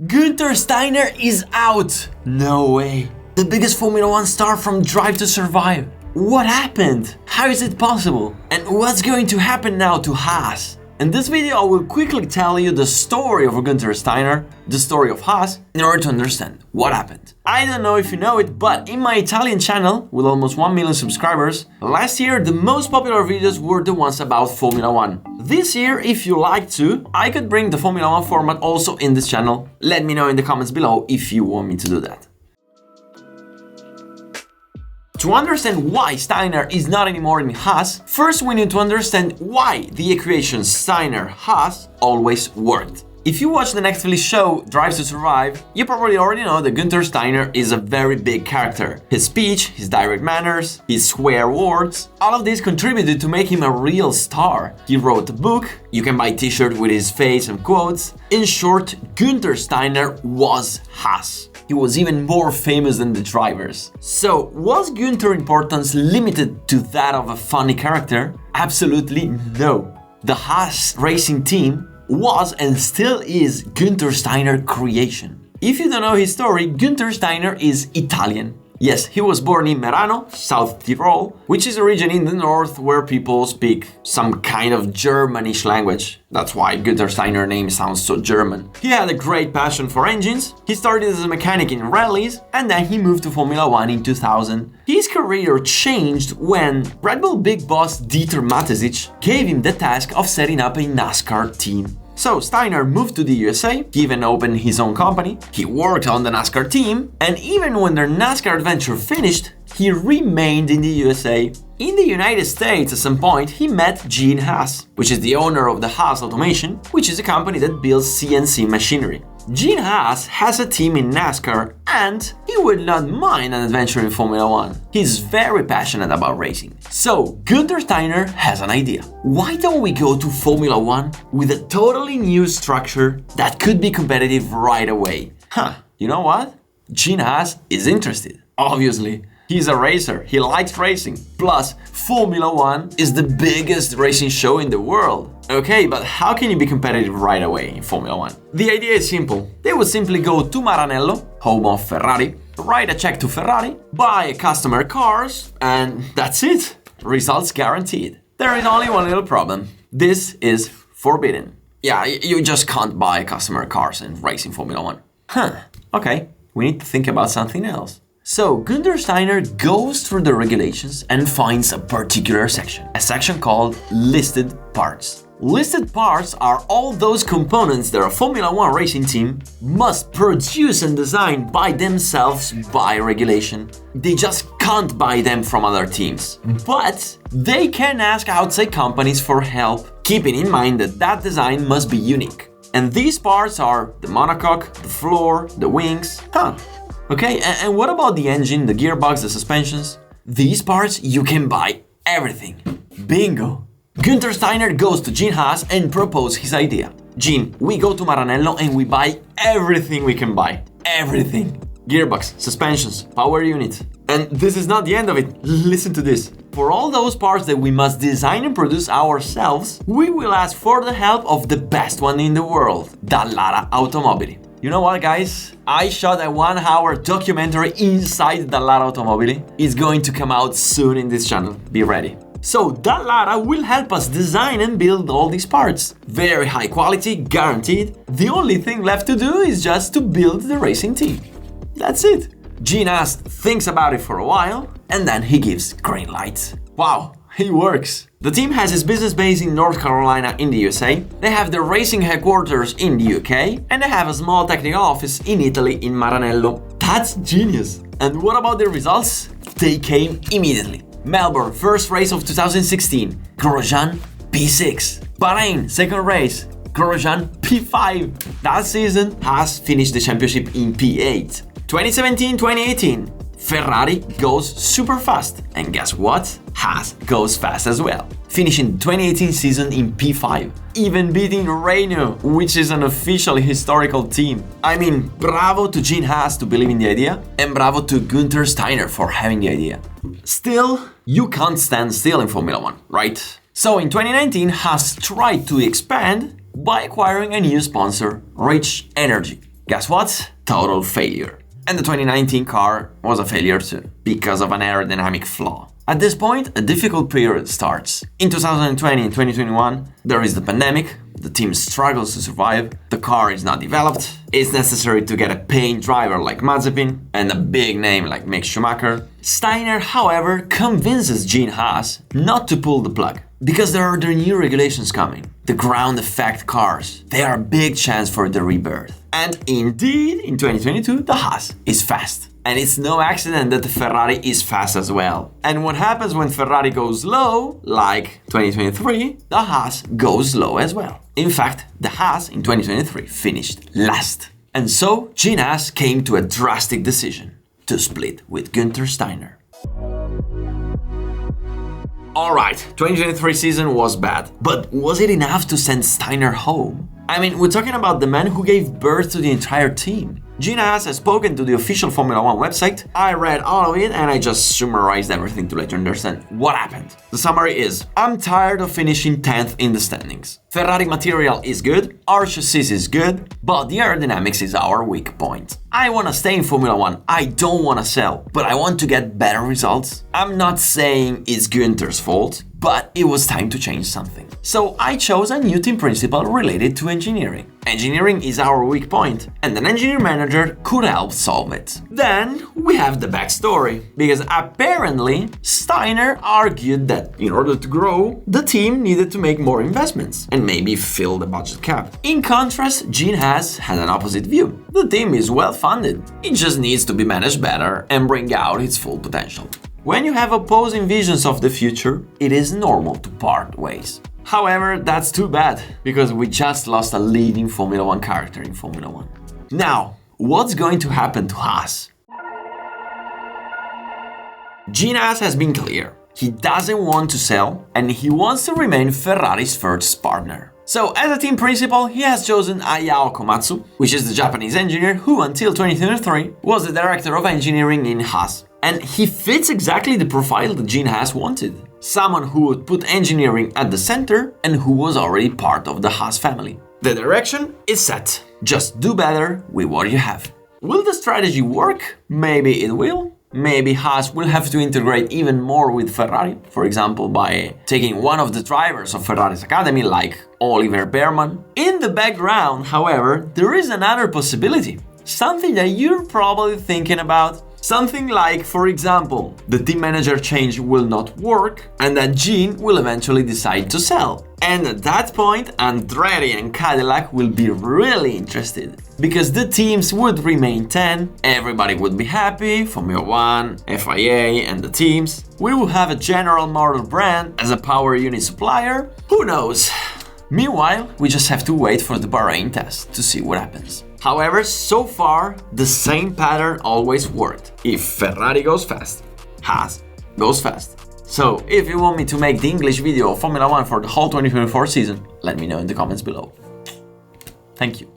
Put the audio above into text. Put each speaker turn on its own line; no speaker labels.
Gunther Steiner is out! No way! The biggest Formula 1 star from Drive to Survive! What happened? How is it possible? And what's going to happen now to Haas? In this video I will quickly tell you the story of Gunther Steiner, the story of Haas, in order to understand what happened. I don't know if you know it, but in my Italian channel, with almost 1 million subscribers, last year the most popular videos were the ones about Formula 1. This year, if you like to, I could bring the Formula 1 format also in this channel. Let me know in the comments below if you want me to do that. To understand why Steiner is not anymore in Haas, first we need to understand why the equation Steiner-Haas always worked. If you watch the Netflix show Drive to Survive, you probably already know that Gunther Steiner is a very big character. His speech, his direct manners, his swear words, all of this contributed to make him a real star. He wrote a book, you can buy t-shirts with his face and quotes. In short, Gunther Steiner was Haas. He was even more famous than the drivers. So, was Gunther's importance limited to that of a funny character? Absolutely no. The Haas racing team was and still is Gunther Steiner creation. If you don't know his story, Gunther Steiner is Italian. Yes, he was born in Merano, South Tyrol, which is a region in the north where people speak some kind of Germanish language. That's why Gunther Steiner name sounds so German. He had a great passion for engines, he started as a mechanic in rallies, and then he moved to Formula 1 in 2000. His career changed when Red Bull big boss Dieter Mateschitz gave him the task of setting up a NASCAR team. So Steiner moved to the USA, he even opened his own company, he worked on the NASCAR team, and even when their NASCAR adventure finished, he remained in the USA. In the United States, at some point, he met Gene Haas, which is the owner of the Haas Automation, which is a company that builds CNC machinery. Gene Haas has a team in NASCAR and he would not mind an adventure in Formula 1. He's very passionate about racing. So, Gunther Steiner has an idea. Why don't we go to Formula 1 with a totally new structure that could be competitive right away? You know what? Gene Haas is interested, obviously. He's a racer, he likes racing. Plus, Formula 1 is the biggest racing show in the world. Okay, but how can you be competitive right away in Formula 1? The idea is simple. They would simply go to Maranello, home of Ferrari, write a check to Ferrari, buy customer cars, and that's it. Results guaranteed. There is only one little problem. This is forbidden. Yeah, you just can't buy customer cars and race in Formula 1. Okay, we need to think about something else. So, Gunther Steiner goes through the regulations and finds a particular section, a section called listed parts. Listed parts are all those components that a Formula 1 racing team must produce and design by themselves by regulation. They just can't buy them from other teams. But they can ask outside companies for help, keeping in mind that that design must be unique. And these parts are the monocoque, the floor, the wings. Okay, and what about the engine, the gearbox, the suspensions? These parts you can buy everything. Bingo! Gunther Steiner goes to Gene Haas and proposes his idea. Gene, we go to Maranello and we buy everything we can buy. Everything. Gearbox, suspensions, power unit. And this is not the end of it. Listen to this. For all those parts that we must design and produce ourselves, we will ask for the help of the best one in the world, Dallara Automobili. You know what, guys? I shot a 1-hour documentary inside Dallara Automobili. It's going to come out soon in this channel. Be ready. So, Dallara will help us design and build all these parts. Very high quality, guaranteed. The only thing left to do is just to build the racing team. That's it. Gene Haas thinks about it for a while, and then he gives green lights. Wow, it works. The team has its business base in North Carolina in the USA, they have their racing headquarters in the UK, and they have a small technical office in Italy in Maranello. That's genius! And what about the results? They came immediately. Melbourne, first race of 2016, Grosjean P6. Bahrain, second race, Grosjean P5. That season, Haas finished the championship in P8. 2017-2018, Ferrari goes super fast, and guess what? Haas goes fast as well, finishing the 2018 season in P5, even beating Renault, which is an official historical team. I mean, bravo to Gene Haas to believe in the idea, and bravo to Gunther Steiner for having the idea. Still, you can't stand still in Formula 1, right? So in 2019, Haas tried to expand by acquiring a new sponsor, Rich Energy. Guess what? Total failure. And the 2019 car was a failure too, because of an aerodynamic flaw. At this point, a difficult period starts. In 2020 and 2021, there is the pandemic, the team struggles to survive, the car is not developed, it's necessary to get a paying driver like Mazepin and a big name like Mick Schumacher. Steiner, however, convinces Gene Haas not to pull the plug, because there are the new regulations coming. The ground effect cars, they are a big chance for the rebirth. And indeed, in 2022, the Haas is fast. And it's no accident that the Ferrari is fast as well. And what happens when Ferrari goes low, like 2023, the Haas goes low as well. In fact, the Haas in 2023 finished last. And so, Gene Haas came to a drastic decision: to split with Gunther Steiner. Alright, 2023 season was bad, but was it enough to send Steiner home? I mean, we're talking about the man who gave birth to the entire team. Gene Haas has spoken to the official Formula 1 website. I read all of it and I just summarized everything to let you understand what happened. The summary is: I'm tired of finishing 10th in the standings. Ferrari material is good, our chassis is good, but the aerodynamics is our weak point. I want to stay in Formula 1, I don't want to sell, but I want to get better results. I'm not saying it's Günther's fault, but it was time to change something. So I chose a new team principle related to engineering. Engineering is our weak point, and an engineer manager could help solve it. Then we have the backstory, because apparently Steiner argued that in order to grow, the team needed to make more investments and maybe fill the budget cap. In contrast, Gene Haas had an opposite view. The team is well funded, it just needs to be managed better and bring out its full potential. When you have opposing visions of the future, it is normal to part ways. However, that's too bad, because we just lost a leading Formula 1 character in Formula 1. Now, what's going to happen to Haas? Gene Haas has been clear. He doesn't want to sell, and he wants to remain Ferrari's first partner. So, as a team principal, he has chosen Ayao Komatsu, which is the Japanese engineer who, until 2023, was the director of engineering in Haas. And he fits exactly the profile that Gene Haas wanted. Someone who would put engineering at the center and who was already part of the Haas family. The direction is set. Just do better with what you have. Will the strategy work? Maybe it will. Maybe Haas will have to integrate even more with Ferrari, for example by taking one of the drivers of Ferrari's academy like Oliver Behrmann. In the background, however, there is another possibility. Something that you're probably thinking about. Something like, for example, the team manager change will not work and that Gene will eventually decide to sell. And at that point, Andretti and Cadillac will be really interested. Because the teams would remain 10, everybody would be happy, Formula 1, FIA and the teams. We will have a General Motors brand as a power unit supplier. Who knows? Meanwhile, we just have to wait for the Bahrain test to see what happens. However, so far, the same pattern always worked. If Ferrari goes fast, Haas goes fast. So, if you want me to make the English video of Formula 1 for the whole 2024 season, let me know in the comments below. Thank you.